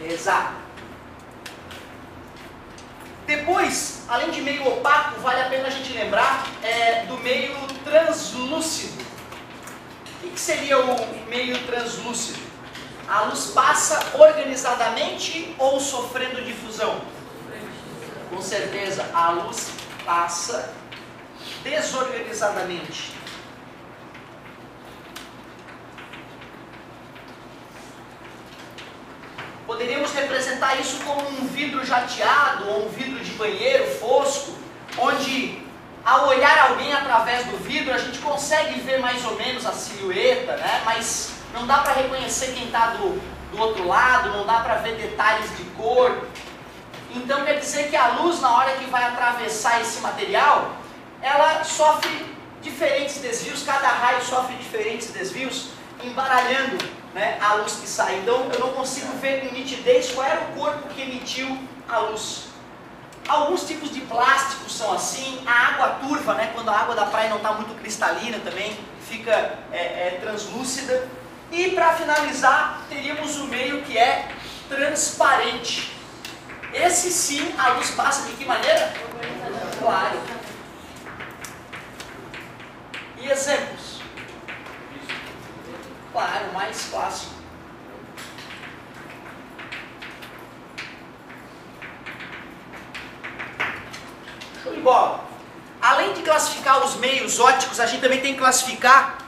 Exato. Depois, além de meio opaco, vale a pena a gente lembrar do meio translúcido. O que seria o meio translúcido? A luz passa organizadamente ou sofrendo difusão? Com certeza, a luz passa desorganizadamente. Poderíamos representar isso como um vidro jateado ou um vidro de banheiro fosco, onde ao olhar alguém através do vidro a gente consegue ver mais ou menos a silhueta, né? Mas não dá para reconhecer quem está do outro lado, não dá para ver detalhes de cor. Então quer dizer que a luz, na hora que vai atravessar esse material, ela sofre diferentes desvios, cada raio sofre diferentes desvios, embaralhando, né, a luz que sai. Então eu não consigo ver com nitidez qual era o corpo que emitiu a luz. Alguns tipos de plásticos são assim, a água turva, né, quando a água da praia não está muito cristalina também, fica translúcida. E para finalizar, teríamos o meio que é transparente. Esse sim, a luz passa de que maneira? Claro. E exemplos? Claro, mais clássico. Show de bola. Além de classificar os meios ópticos, a gente também tem que classificar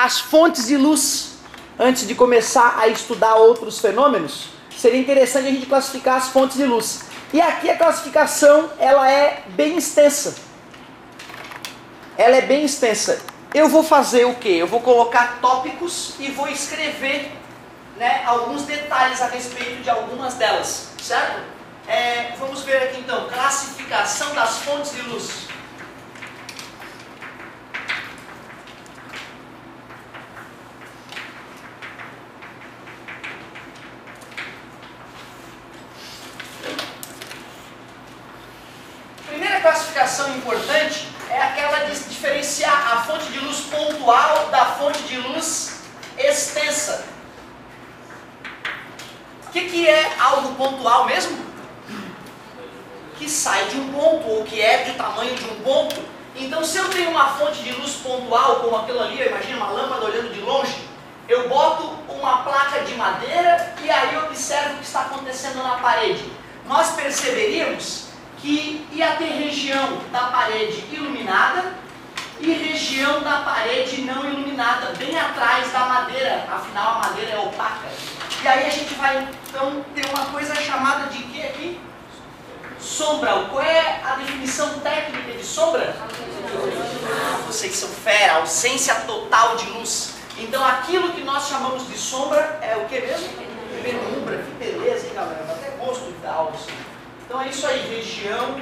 as fontes de luz. Antes de começar a estudar outros fenômenos, seria interessante a gente classificar as fontes de luz. E aqui a classificação, ela é bem extensa. Ela é bem extensa. Eu vou fazer o quê? Eu vou colocar tópicos e vou escrever, né, alguns detalhes a respeito de algumas delas, certo? Vamos ver aqui então, classificação das fontes de luz. Primeira classificação importante é aquela de diferenciar a fonte de luz pontual da fonte de luz extensa. O que é algo pontual mesmo? Que sai de um ponto, ou que é do tamanho de um ponto. Então, se eu tenho uma fonte de luz pontual, como aquela ali, imagina uma lâmpada olhando de longe, eu boto uma placa de madeira e aí eu observo o que está acontecendo na parede. Nós perceberíamos que ia ter região da parede iluminada e região da parede não iluminada, bem atrás da madeira, afinal a madeira é opaca. E aí a gente vai então ter uma coisa chamada de quê aqui? Sombra. Qual é a definição técnica de sombra? Vocês são fera, ausência total de luz. Então aquilo que nós chamamos de sombra é o que mesmo? Penumbra. Que beleza, hein, galera? Dá até gosto de dar aula assim. Então é isso aí, região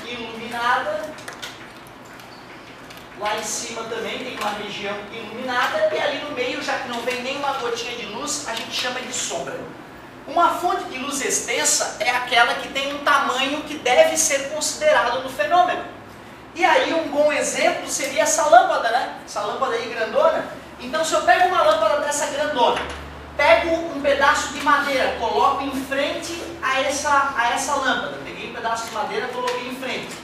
iluminada. Lá em cima também tem uma região iluminada e ali no meio, já que não vem nenhuma gotinha de luz, a gente chama de sombra. Uma fonte de luz extensa é aquela que tem um tamanho que deve ser considerado no fenômeno. E aí um bom exemplo seria essa lâmpada, né? Essa lâmpada aí grandona. Então se eu pego uma lâmpada dessa grandona, pego um pedaço de madeira, coloco em frente a essa lâmpada. Peguei um pedaço de madeira, coloquei em frente.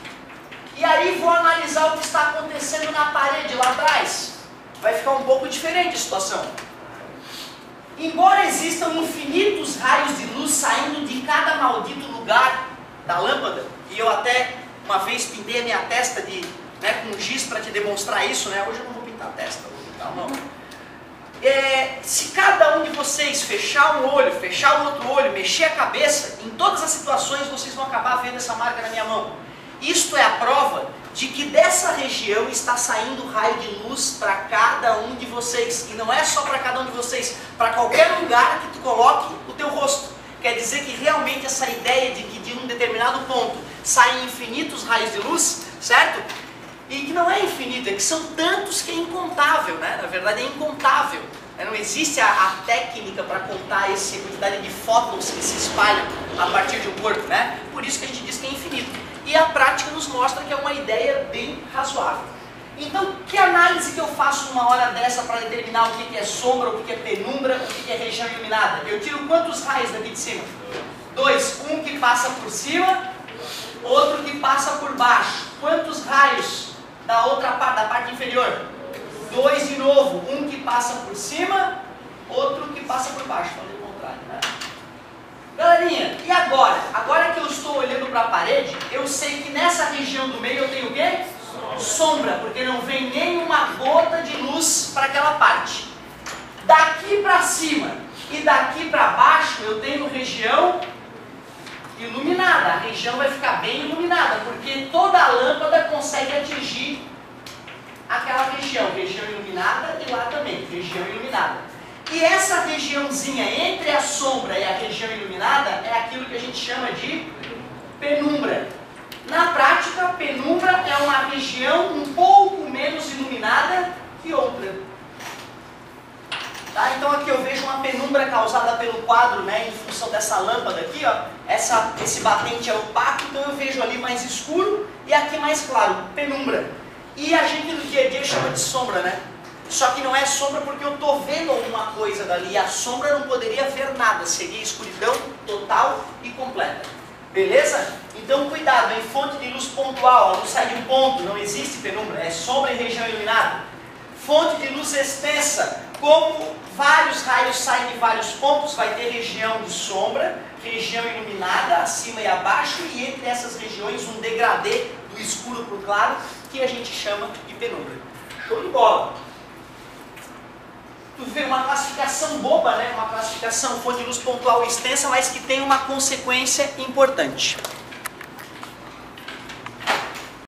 E aí vou analisar o que está acontecendo na parede lá atrás. Vai ficar um pouco diferente a situação. Embora existam infinitos raios de luz saindo de cada maldito lugar da lâmpada, e eu até uma vez pintei a minha testa com giz para te demonstrar isso, né? Hoje eu não vou pintar a testa, vou pintar a mão. Se cada um de vocês fechar um olho, fechar o outro olho, mexer a cabeça, em todas as situações vocês vão acabar vendo essa marca na minha mão. Isto é a prova de que dessa região está saindo raio de luz para cada um de vocês. E não é só para cada um de vocês, para qualquer lugar que tu coloque o teu rosto. Quer dizer que realmente essa ideia de que de um determinado ponto saem infinitos raios de luz, certo? E que não é infinito, é que são tantos que é incontável, né? Na verdade é incontável. Não existe a técnica para contar essa quantidade de fótons que se espalham a partir de um corpo, né? Por isso que a gente diz que é infinito. E a prática nos mostra que é uma ideia bem razoável. Então, que análise que eu faço numa hora dessa para determinar o que é sombra, o que é penumbra, o que é região iluminada? Eu tiro quantos raios daqui de cima? 2. Um que passa por cima, outro que passa por baixo. Quantos raios da outra parte, da parte inferior? 2 de novo. Um que passa por cima, outro que passa por baixo. Falei o contrário, né? Galerinha, e agora? Agora que eu estou olhando para a parede, eu sei que nessa região do meio eu tenho o quê? Sombra, porque não vem nenhuma gota de luz para aquela parte. Daqui para cima e daqui para baixo eu tenho região iluminada. A região vai ficar bem iluminada, porque toda a lâmpada consegue atingir aquela região. Região iluminada e lá também, região iluminada. E essa regiãozinha entre a sombra e a região iluminada é aquilo que a gente chama de penumbra. Na prática, penumbra é uma região um pouco menos iluminada que outra. Tá? Então aqui eu vejo uma penumbra causada pelo quadro, né, em função dessa lâmpada aqui, ó. Esse batente é opaco, então eu vejo ali mais escuro e aqui mais claro, penumbra. E a gente no dia a dia chama de sombra, né? Só que não é sombra porque eu estou vendo alguma coisa dali. E a sombra não poderia ver nada, seria escuridão total e completa. Beleza? Então cuidado, em fonte de luz pontual, a luz sai de um ponto, não existe penumbra, é sombra em região iluminada. Fonte de luz extensa, como vários raios saem de vários pontos, vai ter região de sombra, região iluminada, acima e abaixo, e entre essas regiões um degradê do escuro para o claro, que a gente chama de penumbra. Show de bola! Tu vê uma classificação boba, né? Uma classificação fonte de luz pontual extensa, mas que tem uma consequência importante.